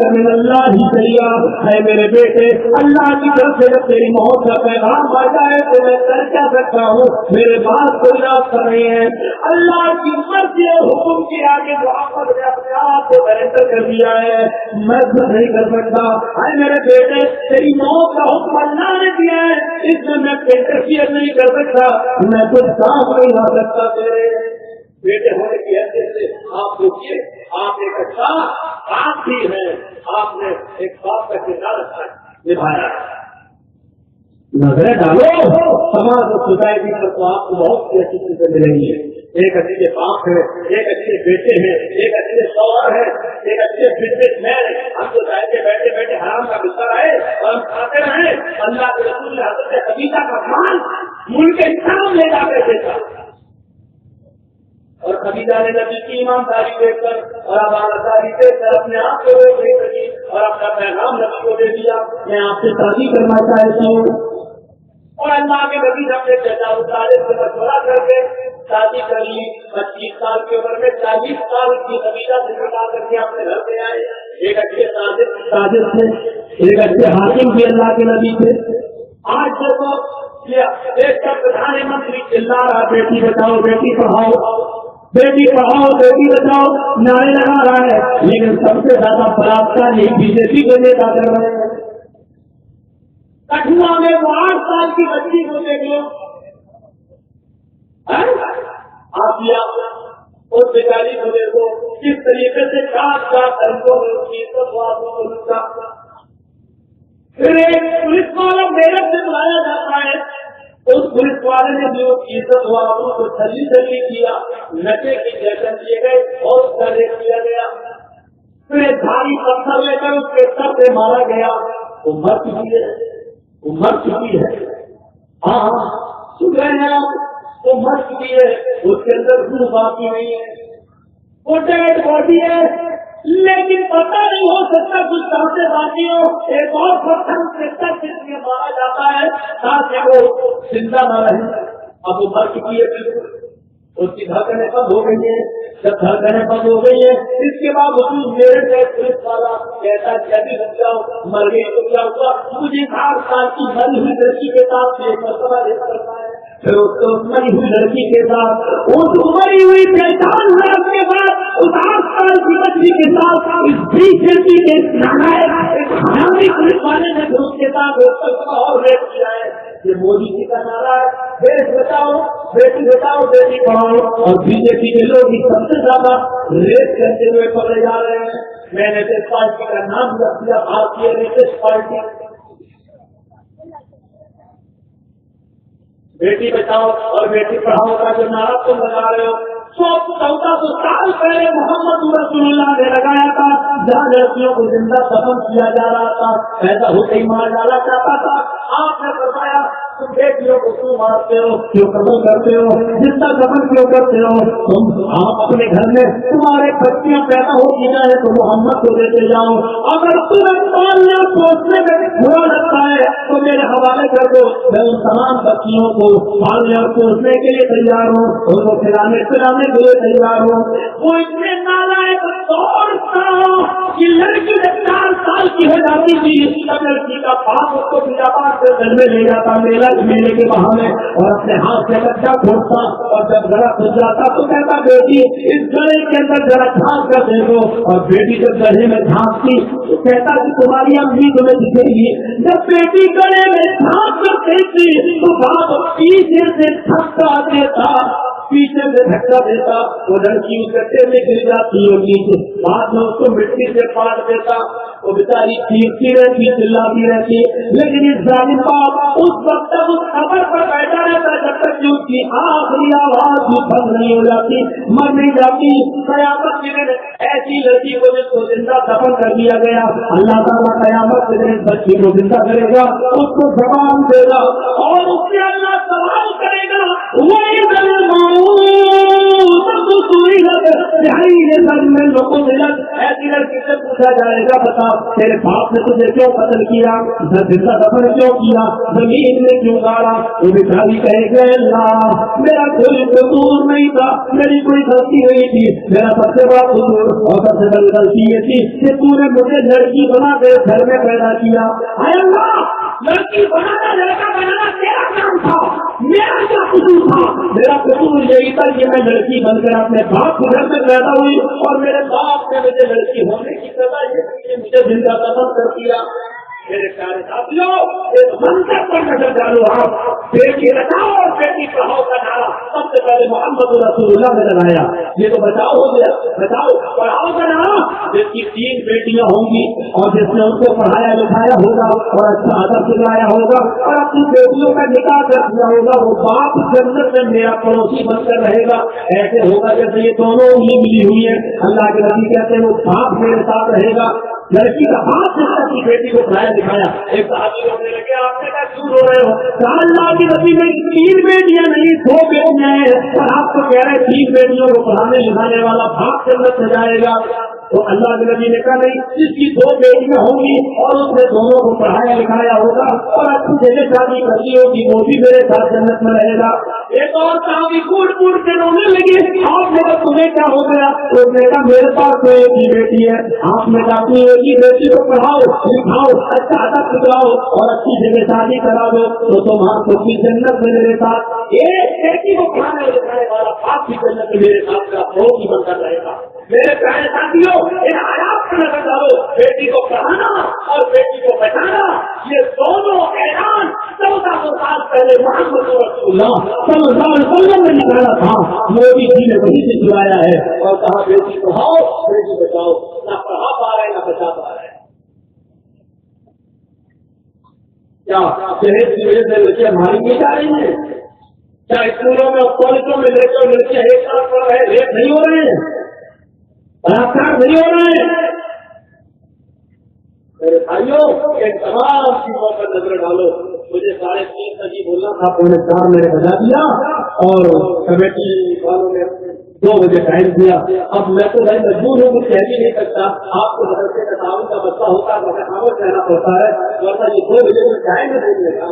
من اللہ ہی سیا. ہے میرے بیٹے، اللہ کی طرف سے جب تیری موت کا پیغام آ جائے تو میں کر کیا سکتا ہوں؟ میرے بات کو یاد کر رہے ہیں. اللہ کی مرضی اور حکم کے آگے محمد نے اپنے آپ کو سرنڈر کر دیا ہے. میں کچھ نہیں کر سکتا. ہے میرے بیٹے، تیری موت کا حکم اللہ نے دیا ہے، اس میں انٹرفیئر نہیں کر سکتا، میں کچھ کام نہیں لا سکتا. تیرے بیٹے ہونے کی حیثیت سے آپ دیکھیے، آپ ایک اچھا آپ بھی ہے، آپ نے ایک باپ کا کردار نبھایا. نظریں ڈالو سماج اور سوسائٹی پر تو آپ کو بہت سی اچھی چیزیں ملیں گی. ایک اچھے باپ ہے، ایک اچھے بیٹے ہیں، ایک اچھے شوہر ہے، ایک اچھے بزنس مین. ہم تو چاہتے بیٹھے بیٹھے حرام کا بستر آئے اور ہم کھاتے رہے. اللہ کے رسول نے حضرت خدیجہ کا مال ملک اسلام لے جا کے دیکھا، اور خدیجہ نے نبی کی ایمانداری دیکھ کر اور امانتداری دیکھ کر اپنے آپ کو روک نہیں سکی اور اپنا پیغام نبی کو دے دیا. میں آپ سے شادی کرنا چاہتی ہوں. اور اللہ کے نبی نے اپنے چچا ابو طالب سے مشورہ کر کے شادی کر لی. 25 سال کی عمر میں 40 سال کی خدیجہ سے نکاح کر کے اپنے گھر پہ آئے. ایک اچھے تاجر تھے، ایک اچھے حاکم بھی اللہ کے نبی تھے. آج دیکھو ایک پردھان منتری چلا رہا بیٹی بچاؤ بیٹی پڑھاؤ، بیٹی پڑھاؤ بیٹی بچاؤ نعرے لگا رہا ہے، لیکن سب سے زیادہ بلاکار یہ بی جے پی کے نیتا کر رہے ہیں. کٹھوا میں وہ 8 سال کی بچی کو دیکھ لو، اس بیچاری کو دیکھو کس طریقے سے کاٹ گھنٹوں میں اس کی عزت لوٹا. پھر ایک پولیس والا میرٹ سے بلایا جاتا ہے. اس پولیس والے نے جو عزت والوں کو چھلی چھلی کیا, نشے کی جیسن کیے گئے اور اس کا ریپ کیا گیا. پھر ایک بھاری پتھر لے کر اس کے سر پہ مارا گیا. وہ مر چکی ہے, وہ مر چکی ہے. ہاں سن رہے ہیں آپ, وہ مر چکی ہے, اس کے اندر روح باقی نہیں ہے, وہ ڈیڈ باڈی ہے. لیکن پتہ نہیں ہو سکتا کچھ سانسیں باقی ہو. ایک اور پتھر کے سر سے مارا جاتا ہے تاکہ وہ زندہ نہ رہے. اب وہ مر چکی ہے, بالکل اس کی دھڑکنیں بند ہو گئی ہیں. جب دھڑکنیں بند ہو گئی ہیں اس کے بعد میرے سے پولیس والا کہتا ہے کہ رک جاؤ, مر گئی تو کیا ہوا, مجھے 8 سال کی مری ہوئی لڑکی کے ساتھ ایک مرتبہ ریپ کرتا ہے. پھر اس مری ہوئی لڑکی کے ساتھ اس مری ہوئی پہچان ہونے کے بعد اس 8 سال کی بچی کے ساتھ اس 20 لڑکی کے حرامی پولیس والے نے اس کے ساتھ اور ریپ کیا ہے. یہ مودی جی کا نعرہ ہے, دیش بچاؤ, بیٹی بچاؤ, بیٹی پڑھاؤ. اور بی جے پی کے لوگ سب سے زیادہ ریپ کرتے ہوئے پکڑے جا رہے ہیں. میں نے اس پارٹی کا نام رکھ دیا بھارتیہ ریپسٹ پارٹی. بیٹی بچاؤ اور بیٹی پڑھاؤ کا جو نعرہ تم لگا رہے ہو 1400 سال پہلے محمد رسول اللہ نے لگایا تھا. جہاں لڑکیوں کو زندہ دفن کیا جا رہا تھا, ایسا ہوتے ہی مار ڈالا چاہتا تھا. آپ نے فرمایا تم بیٹیوں کو کیوں مارتے ہو, کیوں قتل کرتے ہو, زندہ دفن کیوں کرتے ہو. تم آپ اپنے گھر میں تمہارے بچیاں پیدا ہوتی جائے تو محمد کو دیتے جاؤ. اگر تمہیں پالنے اور پوسنے میں برا لگتا ہے تو میرے حوالے کر دو. میں ان تمام بچیوں کو پالنے اور پوسنے کے لیے تیار ہوں, ان کو کھلانے پلانے کے لیے تیار ہوں. وہ اتنے نالائق دور تھا کہ لڑکی 4 سال کی ہو جاتی تھی, لڑکی کا باپ اس کو بیابان سے گھر میں لے جاتا میلے کے بہانے اور اپنے ہاتھ سے بچہ کھولتا, اور جب گڑا کھل جاتا تو کہتا بیٹی اس گڑے کے اندر ذرا جھانک کر دیکھو. اور بیٹی جب گڑھے میں جھانکتی تو کہتا کہ تمہاری امی تمہیں دکھے گی. جب بیٹی گڑھے میں جھانک کر دیتی تو باپ پیچھے سے دھکا دیتا, پیچھے سے دھکا دیتا. وہ لڑکی اس گڈھے میں گر جاتی ہوگی, بعد میں اس کو مٹی سے پاٹ دیتا. وہ بیچاری چیختی رہتی, چلاتی رہتی. لیکن اس ظالم باپ اس وقت تک اس خبر پر بیٹھا رہتا جب تک کہ اس کی آخری آواز بھی بند نہیں ہو جاتی, مر نہیں جاتی. قیامت کے دن ایسی لڑکی کو جس کو زندہ دفن کر دیا گیا, اللہ تعالیٰ قیامت کے دن بچی کو زندہ کرے گا, اس کو زبان دے گا اور اس سے اللہ سوال کرے گا. وہی ایسی لڑکی سے پوچھا جائے گا بتا تیرے باپ نے تجھے کیوں قتل کیا, زندہ دفن کیوں کیا, زمین میں کیوں گاڑا. وہ بیچاری کہے گا اللہ میرا کوئی قصور نہیں تھا, میری کوئی غلطی نہیں تھی. میرا سب سے بڑا قصور اور سب سے بڑی غلطی یہ تھی کہ تو نے مجھے لڑکی بنا کے گھر میں پیدا کیا. اے اللہ لڑکی بنانا لڑکا بنانا تیرا کام تھا, میرا کیا قصور تھا. میرا قصور یہی تھا کہ میں لڑکی بن کر اپنے باپ کے گھر میں پیدا ہوئی اور میرے باپ نے مجھے لڑکی ہونے کی سزا یہ مجھے زندہ دفن کر دیا. میرے پیارے ساتھیوں ایک منظر پر نظر ڈالو. آپ بیٹی بچاؤ اور بیٹی پڑھاؤ کا نعرہ سب سے پہلے محمد رسول اللہ نے لگایا. یہ تو بچاؤ ہو گیا, بچاؤ پڑھاؤ کا نعرہ. جس کی 3 بیٹیاں ہوں گی اور جس نے ان کو پڑھایا لکھایا ہوگا اور اچھا ادب سکھلایا ہوگا اور اپنی بیٹیوں کا نکاح کر دیا ہوگا, وہ باپ جنت میں میرا پڑوسی بن کر رہے گا. ایسے ہوگا جیسے یہ دونوں انگلی ملی ہوئی ہے. اللہ کے نبی کہتے ہیں وہ باپ میرے ساتھ رہے گا. لڑکی کا باپ جس نے اپنی بیٹی کو پڑھایا دکھایا. ایک صحابی رونے لگے, آپ نے کہا کیوں رو رہے ہو؟ اللہ کی نبی میں 3 بیٹیاں نہیں 2 بیٹیاں ہیں, اور آپ کو کہہ رہے 3 بیٹیوں کو پڑھانے لکھانے والا باپ جنت میں جائے گا. تو اللہ کے نبی نے کہا نہیں, جس کی 2 بیٹیاں ہوں گی اور اس نے دونوں کو پڑھایا لکھایا ہوگا اور اچھی جگہ شادی کرنی ہوگی وہ بھی میرے ساتھ جنت میں رہے گا. ایک اور صحابی کوٹ کوٹ کے رونے لگے. آپ نے کہا تمہیں کیا ہو گیا؟ تو اس نے کہا میرے پاس تو ایک ہی بیٹی ہے. آپ نے کہا اپنی ایک ہی بیٹی کو پڑھاؤ لکھاؤ اچھا ادب سکھلاؤ اور اچھی جگہ شادی کرا دو تو تمہارا کی جنت میں میرے ساتھ. ایک بیٹی کو پڑھانے لکھانے والا باپ کی جنت میں میرے ساتھ کا بہت ہی بن کر رہے گا. میرے پیارے ساتھیوں ان آیات پر نظر ڈالو. بیٹی کو پڑھانا اور بیٹی کو بچانا یہ دونوں اعلان 1400 سال پہلے محمد رسول اللہ صلی اللہ علیہ وسلم نے نکالا تھا، مودی جی نے وہی سے چلایا ہے اور کہا بیٹی پڑھاؤ بیٹی بچاؤ، نہ پڑھا پا رہے نہ بچا پا رہے. کیا صحت کی وجہ سے لڑکیاں ماری نہیں جا رہی ہیں؟ کیا اسکولوں میں اور کالجوں میں لڑکیاں ایک ساتھ پڑھ رہے ہیں، ریپ نہیں ہو رہے ہیں، بلاکار نہیں ہو رہے ہیں؟ میرے بھائیوں ان تمام چیزوں پر نظر ڈالو. مجھے 3:30 تک ہی بولنا تھا، 3:45 میں نے بجا دیا اور کمیٹی والوں نے 2 بجے ٹائم دیا. اب میں تو بھائی مجبور ہوں، کچھ کہہ بھی نہیں سکتا. آپ کو مدرسے کا تعاون کا مسئلہ ہوتا ہے مگر خاموش رہنا پڑتا ہے، ورنہ یہ 2 بجے کو ٹائم نہیں دے گا.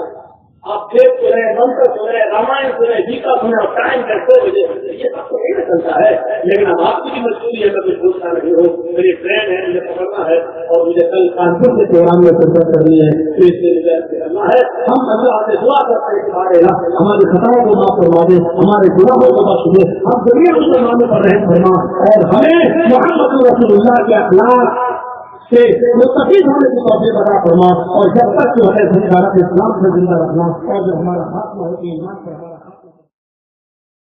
آپ کھیت سنے، منتر سنے، رامائن سنے، گیتا سنے اور ٹائم ہے 2 بجے، یہ سب تو نہیں چلتا ہے. لیکن اب آپ کی بھی مجبوری ہے، میں کچھ بولتا نہیں ہوں. میری ٹرین ہے، مجھے پکڑنا ہے اور مجھے کل کانپور کے پروگرام میں شرکت کرنی ہے، تو اس لیے مجھے کرنا ہے. ہم اللہ سے دعا کرتے ہیں کہ ہماری خطاؤں کو معاف فرما دے، ہمارے گناہوں کو بخش دے، ہم دنیا مسلمانوں پر رحم فرما اور ہمیں محمد رسول اللہ کے اخلاق سے مستفید ہونے کی توفیق عطا فرما. اور جب تک جو ہے اسلام سے زندہ رکھنا اور جو ہمارا خاتمہ ہوتی ہے ایمان پر ہمارا خاتمہ